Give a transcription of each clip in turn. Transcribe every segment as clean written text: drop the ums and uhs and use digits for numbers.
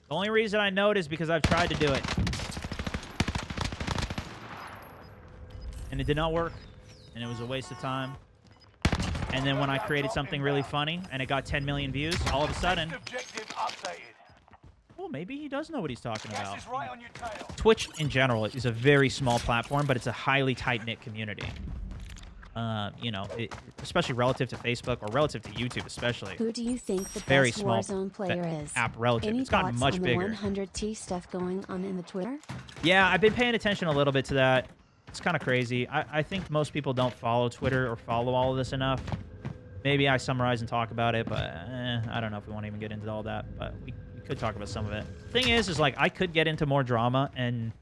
The only reason I know it is because I've tried to do it. And it did not work. And it was a waste of time. And then when I created something really funny and it got 10 million views, all of a sudden... Well, maybe he does know what he's talking about. Twitch, in general, is a very small platform, but it's a highly tight-knit community. You know, especially relative to Facebook or relative to YouTube, especially. Who do you think the very best small Warzone player is? App relative. Any It's gotten thoughts much on bigger. The 100T stuff going on in the Twitter? Yeah, I've been paying attention a little bit to that. It's kind of crazy. I think most people don't follow Twitter or follow all of this enough. Maybe I summarize and talk about it, but I don't know if we want to even get into all that. But we could talk about some of it. Thing is like I could get into more drama and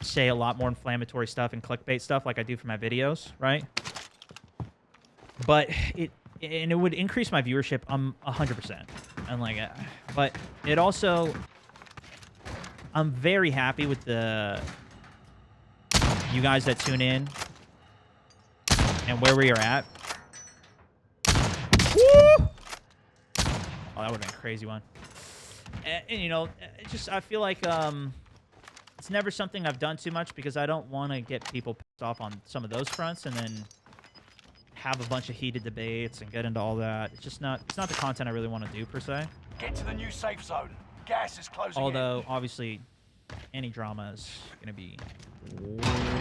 say a lot more inflammatory stuff and clickbait stuff like I do for my videos, right? But it would increase my viewership 100%. And like, but it also, I'm very happy with the you guys that tune in and where we are at. Woo! Oh, that would have been a crazy one. And you know, I feel like it's never something I've done too much because I don't want to get people pissed off on some of those fronts and then have a bunch of heated debates and get into all that. It's not the content I really want to do per se. Get to the new safe zone. Gas is closing Although, obviously, any drama is going to be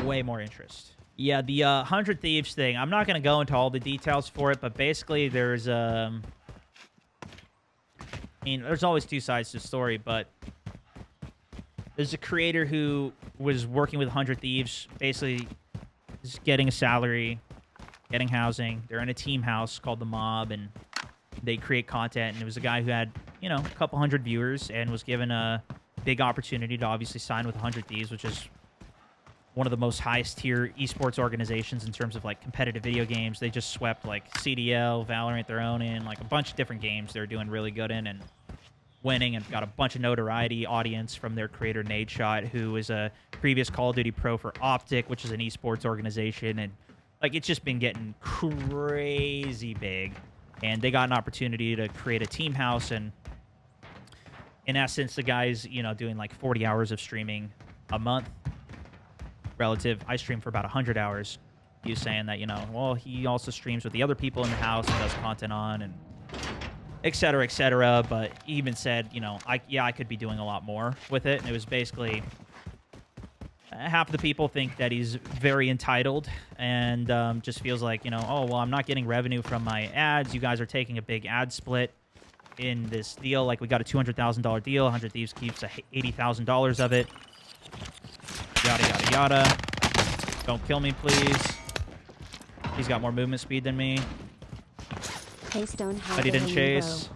way more interest. Yeah, the 100 Thieves thing. I'm not going to go into all the details for it, but basically there's I mean, there's always two sides to the story, but there's a creator who was working with 100 Thieves, basically just getting a salary, getting housing. They're in a team house called The Mob, and they create content. And it was a guy who had, you know, a couple hundred viewers and was given a big opportunity to obviously sign with 100 Thieves, which is one of the most highest tier esports organizations in terms of like competitive video games. They just swept like CDL, Valorant, their own in, like a bunch of different games they're doing really good in and winning, and got a bunch of notoriety audience from their creator Nadeshot, who is a previous Call of Duty pro for Optic, which is an esports organization. And like it's just been getting crazy big. And they got an opportunity to create a team house, and in essence the guy's, you know, doing like 40 hours of streaming a month. Relative, I stream for about 100 hours. He was saying that, you know, well, he also streams with the other people in the house and does content on, and et cetera, but he even said, you know, I could be doing a lot more with it. And it was basically half of the people think that he's very entitled and just feels like, you know, oh, well, I'm not getting revenue from my ads. You guys are taking a big ad split in this deal. Like, we got a $200,000 deal. 100 Thieves keeps $80,000 of it. Yada, yada, yada. Don't kill me, please. He's got more movement speed than me. Hey, Stone, how But he didn't chase.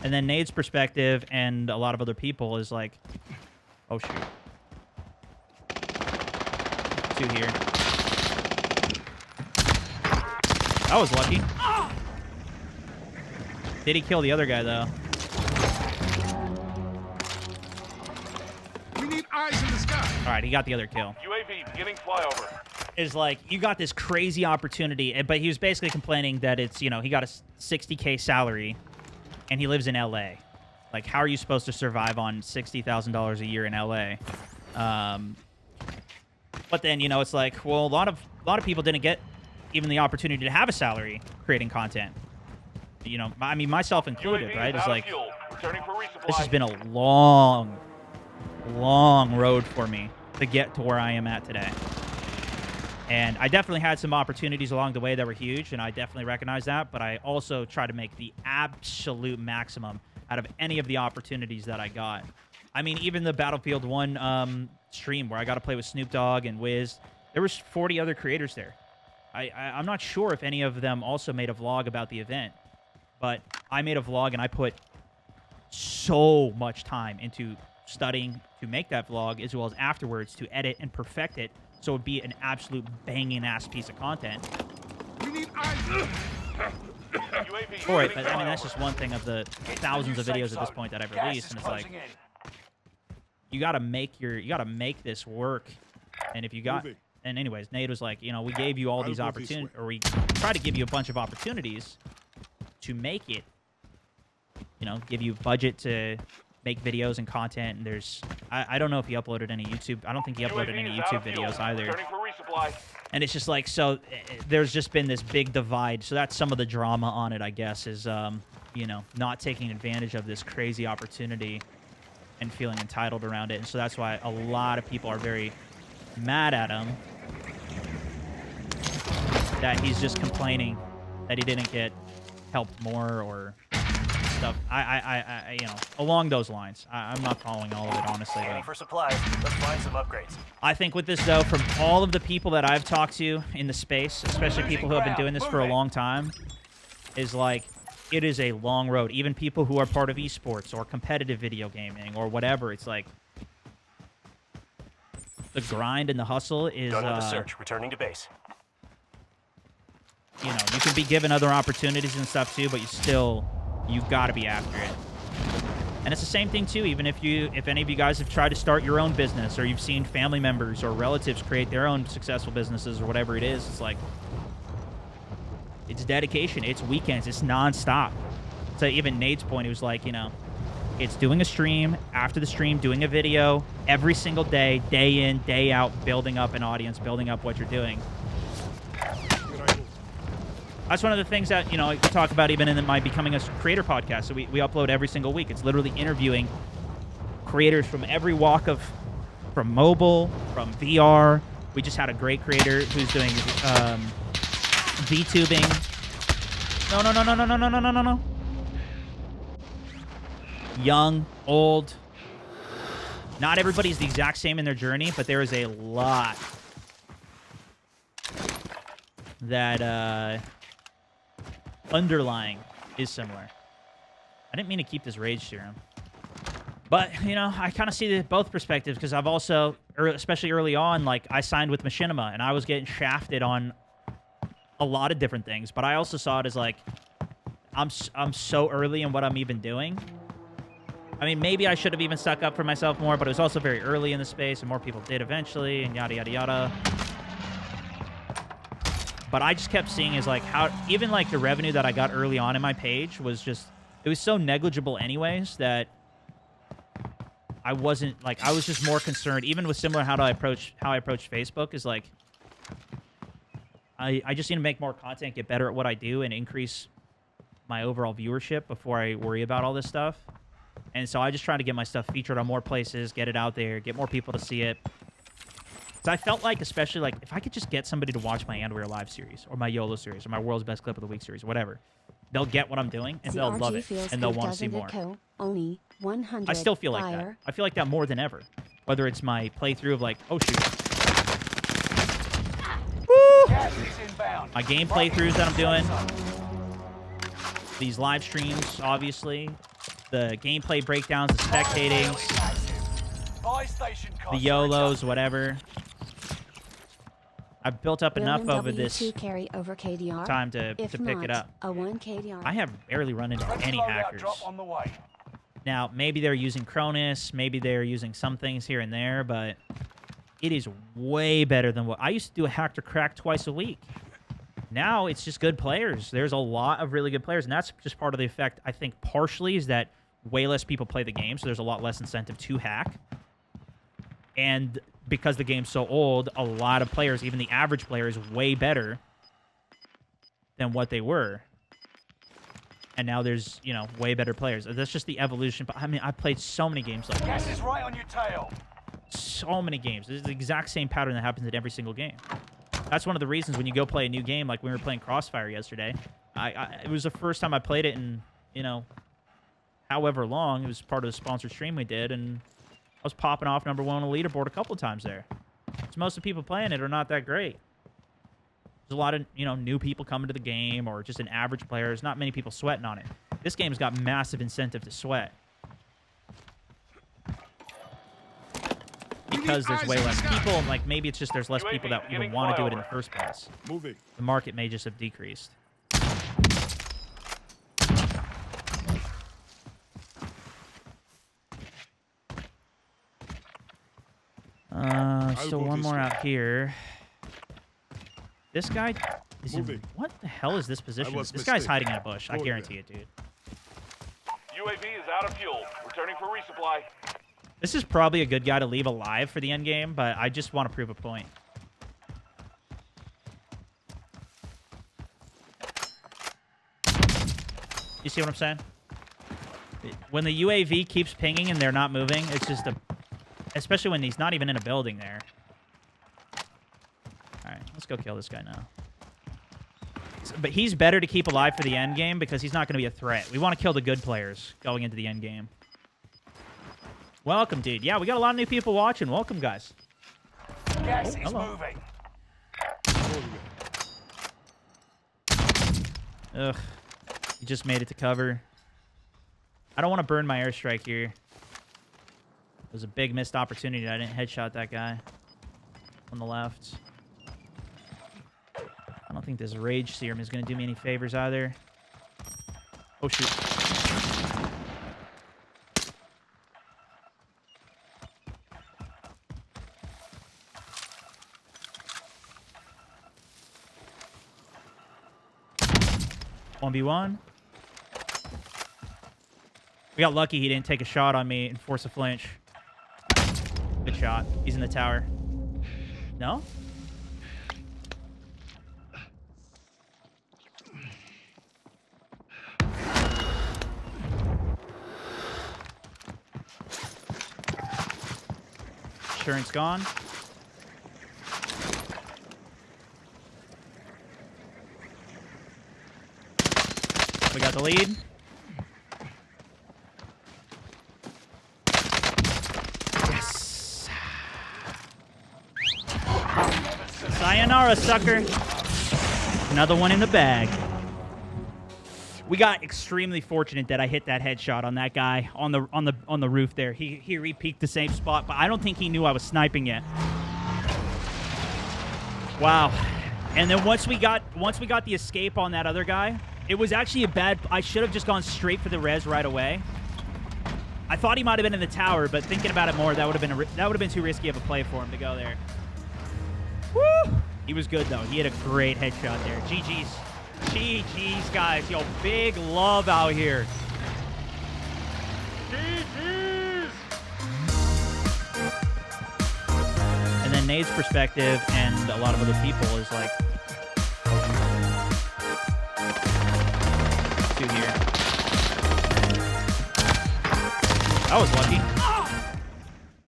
And then Nade's perspective and a lot of other people is like, oh, shoot. 2 here. That was lucky. Did he kill the other guy, though? We need eyes in the sky. All right, he got the other kill. UAV beginning flyover. Is like, you got this crazy opportunity, but he was basically complaining that it's, you know, he got a 60K salary and he lives in LA. Like, how are you supposed to survive on $60,000 a year in LA? But then, you know, it's like, well, a lot of people didn't get even the opportunity to have a salary creating content. You know, I mean, myself included, right? It's like, this has been a long road for me to get to where I am at today. And I definitely had some opportunities along the way that were huge, and I definitely recognize that, but I also try to make the absolute maximum out of any of the opportunities that I got. I mean, even the Battlefield 1 stream where I got to play with Snoop Dogg and Wiz, there was 40 other creators there. I'm not sure if any of them also made a vlog about the event, but I made a vlog and I put so much time into studying to make that vlog, as well as afterwards to edit and perfect it so it would be an absolute banging ass piece of content. We need eyes. For it, but I mean, that's just one thing of the thousands of videos at this point that I've released, and it's like, you gotta make this work. And if you got And anyways, Nate was like, you know, we gave you all these opportunities, or we tried to give you a bunch of opportunities to make it, you know, give you budget to make videos and content. And there's, I don't know if he uploaded any YouTube. I don't think he uploaded any YouTube videos either. Returning for resupply. And it's just like, so there's just been this big divide. So that's some of the drama on it, I guess, is, you know, not taking advantage of this crazy opportunity and feeling entitled around it. And so that's why a lot of people are very mad at him that he's just complaining that he didn't get helped more or stuff. I you know, along those lines. I'm not following all of it, honestly. Scanning for supplies. Let's find some upgrades. I think with this, though, from all of the people that I've talked to in the space, especially people who have been doing this for a long time, is like, it is a long road. Even people who are part of esports or competitive video gaming or whatever, it's like the grind and the hustle is, Done with the search. Returning to base. you know, you can be given other opportunities and stuff too, but you got to be after it. And it's the same thing too, even if any of you guys have tried to start your own business, or you've seen family members or relatives create their own successful businesses or whatever it is, it's like, it's dedication, it's weekends, it's nonstop. So even Nate's point, he was like, you know, it's doing a stream, after the stream, doing a video, every single day, day in, day out, building up an audience, building up what you're doing. That's one of the things that, you know, I talk about even in my Becoming a Creator podcast. So we upload every single week. It's literally interviewing creators from every walk of, from mobile, from VR. We just had a great creator who's doing VTubing. No. Young, old. Not everybody's the exact same in their journey, but there is a lot that underlying is similar. I didn't mean to keep this rage serum. But, you know, I kind of see both perspectives, because I've also, especially early on, like, I signed with Machinima, and I was getting shafted on a lot of different things. But I also saw it as, like, I'm so early in what I'm even doing. I mean, maybe I should have even stuck up for myself more, but it was also very early in the space, and more people did eventually, and yada, yada, yada. But I just kept seeing is like how even like the revenue that I got early on in my page was just, it was so negligible anyways that I wasn't like, I was just more concerned, even with similar how I approach Facebook, is like I just need to make more content, get better at what I do, and increase my overall viewership before I worry about all this stuff. And so I just try to get my stuff featured on more places, get it out there, get more people to see it. So I felt like, especially like, if I could just get somebody to watch my Andwear Live series, or my YOLO series, or my World's Best Clip of the Week series, whatever, they'll get what I'm doing, and they'll love it, and they'll want to see more. Only 100 I still feel like that. I feel like that more than ever. Whether it's my playthrough of like, oh shoot. Gas is inbound. My game playthroughs that I'm doing. These live streams, obviously. The gameplay breakdowns, the spectating, the YOLOs, whatever. I've built up enough over this carry over KDR? time to pick it up. A 1 KDR. I have barely run into any hackers. On the way. Now, maybe they're using Cronus, maybe they're using some things here and there, but it is way better than what I used to do. A hack to crack twice a week. Now it's just good players. There's a lot of really good players, and that's just part of the effect. I think partially is that way less people play the game, so there's a lot less incentive to hack. And because the game's so old, a lot of players, even the average player, is way better than what they were. And now there's, you know, way better players. That's just the evolution. But I mean, I've played so many games like Gas this. is right on your tail. So many games. This is the exact same pattern that happens in every single game. That's one of the reasons when you go play a new game, like when we were playing Crossfire yesterday, it was the first time I played it in, you know, however long. It was part of the sponsored stream we did, and I was popping off #1 on the leaderboard a couple of times there. So most of the people playing it are not that great. There's a lot of, you know, new people coming to the game, or just an average player. There's not many people sweating on it. This game's got massive incentive to sweat. Because there's way less people, like maybe it's just there's less people that even want to do it in the first place. Moving. The market may just have decreased. Still one more out here. This guy is in... Moving. What the hell is this position? was This guy's mistaken. hiding in a bush. I Over guarantee it, dude. UAV is out of fuel. Returning for resupply. This is probably a good guy to leave alive for the end game, but I just want to prove a point. You see what I'm saying? When the UAV keeps pinging and they're not moving, it's just a... Especially when he's not even in a building there. Alright, let's go kill this guy now. But he's better to keep alive for the end game because he's not going to be a threat. We want to kill the good players going into the end game. Welcome, dude. Yeah, we got a lot of new people watching. Welcome, guys. Gas is hello. moving. Ugh. He just made it to cover. I don't want to burn my airstrike here. It was a big missed opportunity. I didn't headshot that guy on the left. I don't think this rage serum is going to do me any favors either. Oh, shoot. One v one. We got lucky he didn't take a shot on me and force a flinch. Good shot. He's in the tower. No? Insurance gone. We got the lead. Yes. Sayonara, sucker. Another one in the bag. We got extremely fortunate that I hit that headshot on that guy on the roof there. He re-peeked the same spot, but I don't think he knew I was sniping yet. Wow. And then once we got the escape on that other guy, it was actually a bad... I should have just gone straight for the res right away. I thought he might have been in the tower, but thinking about it more, that would have been too risky of a play for him to go there. Woo! He was good though. He had a great headshot there. GG's. GG's, guys. Yo, big love out here. GG's. And then Nade's perspective and a lot of other people is like... Two here. That was lucky.